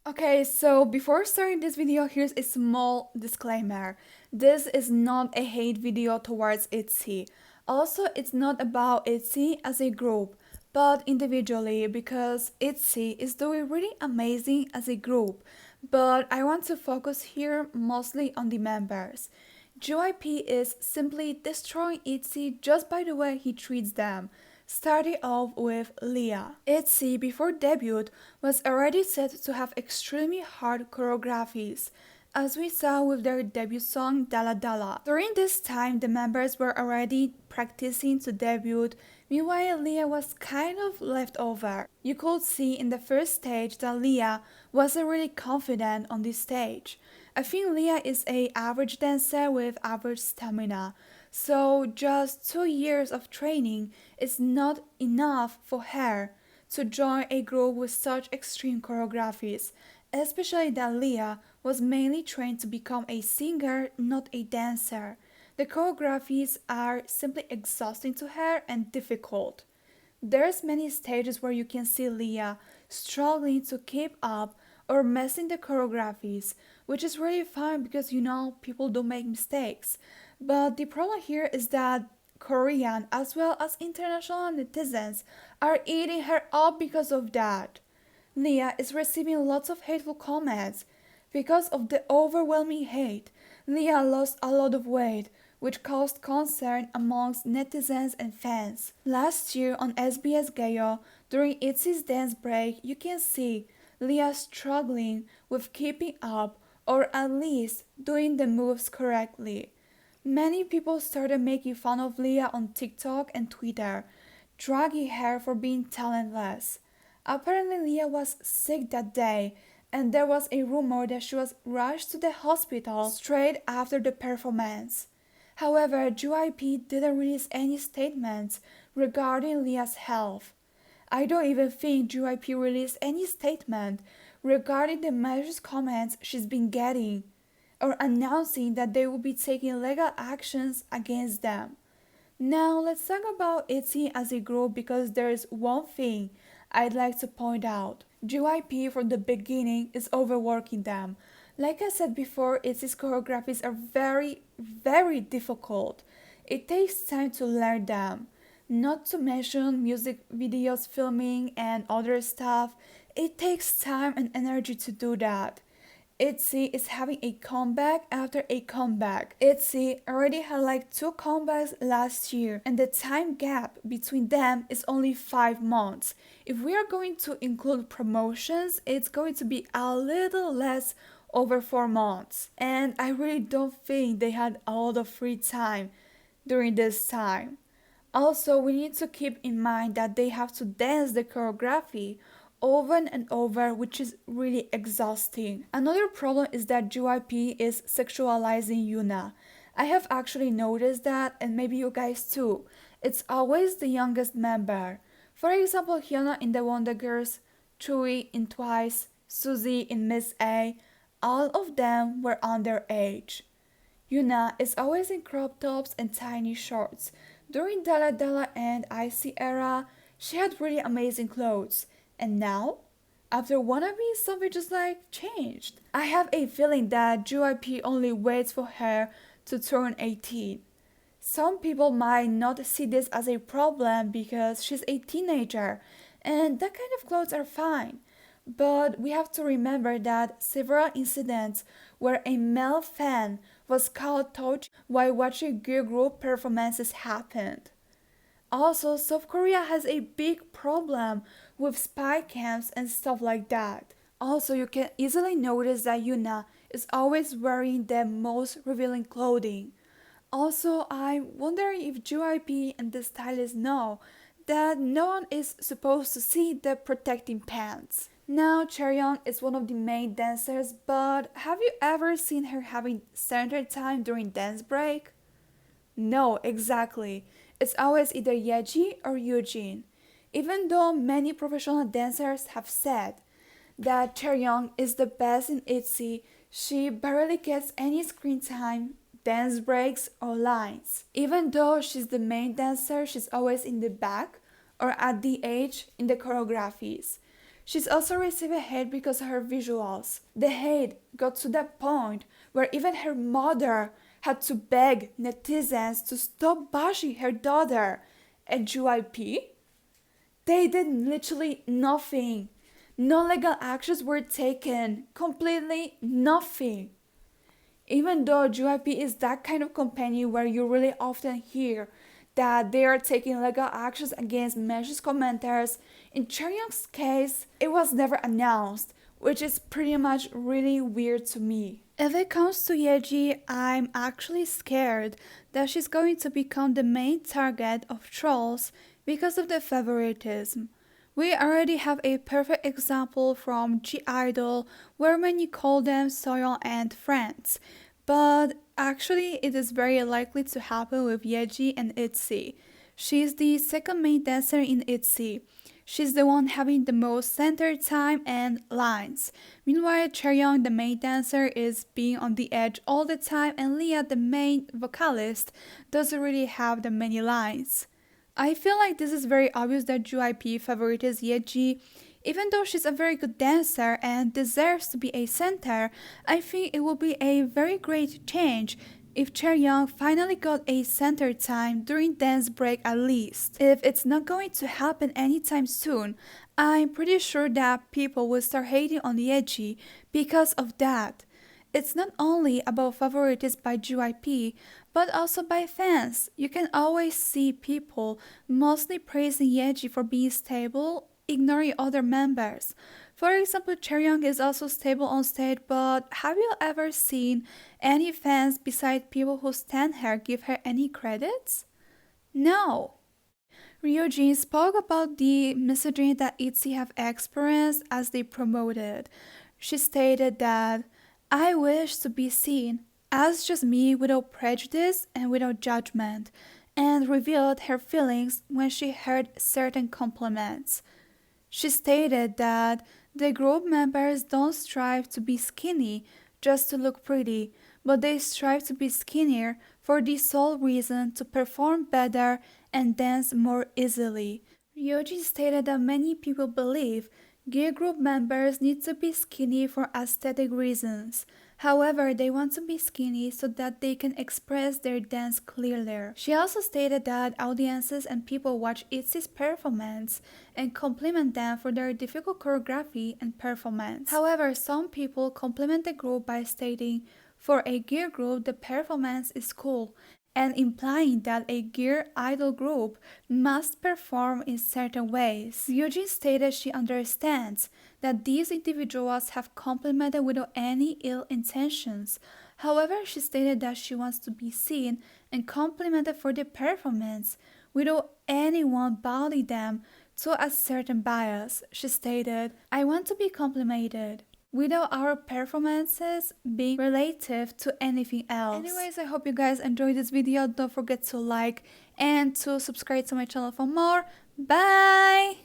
Okay, so before starting this video, here's a small disclaimer. This is not a hate video towards Itzy. Also, it's not about Itzy as a group, but individually because Itzy is doing really amazing as a group. But I want to focus here mostly on the members. JYP is simply destroying Itzy just by the way he treats them. Starting off with Leah. Itzy, before debut, was already said to have extremely hard choreographies, as we saw with their debut song Dala Dala. During this time, the members were already practicing to debut, meanwhile Leah was kind of left over. You could see in the first stage that Leah wasn't really confident on this stage. I think Leah is an average dancer with average stamina, so just 2 years of training is not enough for her to join a group with such extreme choreographies, especially that Leah was mainly trained to become a singer, not a dancer. The choreographies are simply exhausting to her and difficult. There's many stages where you can see Leah struggling to keep up or messing the choreographies, which is really fine because people do make mistakes. But the problem here is that Korean as well as international netizens are eating her up because of that. Leah is receiving lots of hateful comments. Because of the overwhelming hate, Leah lost a lot of weight, which caused concern amongst netizens and fans. Last year on SBS Gayo, during Itzy's dance break, you can see Leah struggling with keeping up or at least doing the moves correctly. Many people started making fun of Leah on TikTok and Twitter, dragging her for being talentless. Apparently, Leah was sick that day, and there was a rumor that she was rushed to the hospital straight after the performance. However, JYP didn't release any statements regarding Leah's health. I don't even think JYP released any statement regarding the malicious comments she's been getting, or announcing that they will be taking legal actions against them. Now let's talk about Itzy as a group because there is one thing I'd like to point out. JYP from the beginning is overworking them. Like I said before, Itzy's choreographies are very difficult. It takes time to learn them. Not to mention music videos filming and other stuff. It takes time and energy to do that. Itzy is having a comeback after a comeback. Itzy already had like 2 comebacks last year, and the time gap between them is only 5 months. If we are going to include promotions, it's going to be a little less over 4 months. And I really don't think they had a lot of free time during this time. Also, we need to keep in mind that they have to dance the choreography over and over, which is really exhausting. Another problem is that JYP is sexualizing Yuna. I have actually noticed that, and maybe you guys too. It's always the youngest member. For example, Hyuna in the Wonder Girls, Chui in Twice, Suzy in Miss A, all of them were underage. Yuna is always in crop tops and tiny shorts. During Dala Dala and IC era, she had really amazing clothes. And now, after Wannabe, something just like changed. I have a feeling that JYP only waits for her to turn 18. Some people might not see this as a problem because she's a teenager, and that kind of clothes are fine. But we have to remember that several incidents where a male fan was caught touching while watching girl group performances happened. Also, South Korea has a big problem with spy camps and stuff like that. Also, you can easily notice that Yuna is always wearing the most revealing clothing. Also, I'm wondering if JYP and the stylists know that no one is supposed to see the protecting pants. Now, Chaeryeong is one of the main dancers, but have you ever seen her having center time during dance break? No, exactly. It's always either Yeji or Eugene. Even though many professional dancers have said that Chaeryeong is the best in Itzy, she barely gets any screen time, dance breaks, or lines. Even though she's the main dancer, she's always in the back or at the edge in the choreographies. She's also receiving hate because of her visuals. The hate got to that point where even her mother had to beg netizens to stop bashing her daughter. At JYP, they did literally nothing. No legal actions were taken. Completely nothing. Even though JYP is that kind of company where you really often hear that they are taking legal actions against malicious commenters, in Chaeryeong's case, it was never announced, which is pretty much really weird to me. If it comes to Yeji, I'm actually scared that she's going to become the main target of trolls because of the favoritism. We already have a perfect example from G-Idol where many call them Soyeon and friends. But actually, it is very likely to happen with Yeji and Itzy. She's the second main dancer in Itzy. She's the one having the most center time and lines. Meanwhile, Chaeryeong, the main dancer, is being on the edge all the time, and Leah, the main vocalist, doesn't really have that many lines. I feel like this is very obvious that JYP favorites Yeji. Even though she's a very good dancer and deserves to be a center, I think it will be a very great change if Chaeryeong finally got a center time during dance break at least. If it's not going to happen anytime soon, I'm pretty sure that people will start hating on Yeji because of that. It's not only about favorites by JYP, but also by fans. You can always see people mostly praising Yeji for being stable, ignoring other members. For example, Chaeryeong is also stable on stage, but have you ever seen any fans besides people who stand her give her any credits? No. Ryoji spoke about the messaging that Itzy have experienced as they promoted. She stated that, "I wish to be seen as just me without prejudice and without judgment," and revealed her feelings when she heard certain compliments. She stated that the group members don't strive to be skinny just to look pretty, but they strive to be skinnier for the sole reason to perform better and dance more easily. Ryoji stated that many people believe gear group members need to be skinny for aesthetic reasons. However, they want to be skinny so that they can express their dance clearly. She also stated that audiences and people watch Itzy's performance and compliment them for their difficult choreography and performance. However, some people compliment the group by stating, "For a gear group, the performance is cool," and implying that a gear idol group must perform in certain ways. Ryoji stated she understands that these individuals have complimented without any ill intentions. However, she stated that she wants to be seen and complimented for their performance without anyone bodying them to a certain bias. She stated, "I want to be complimented without our performances being relative to anything else." Anyways, I hope you guys enjoyed this video. Don't forget to like and to subscribe to my channel for more. Bye!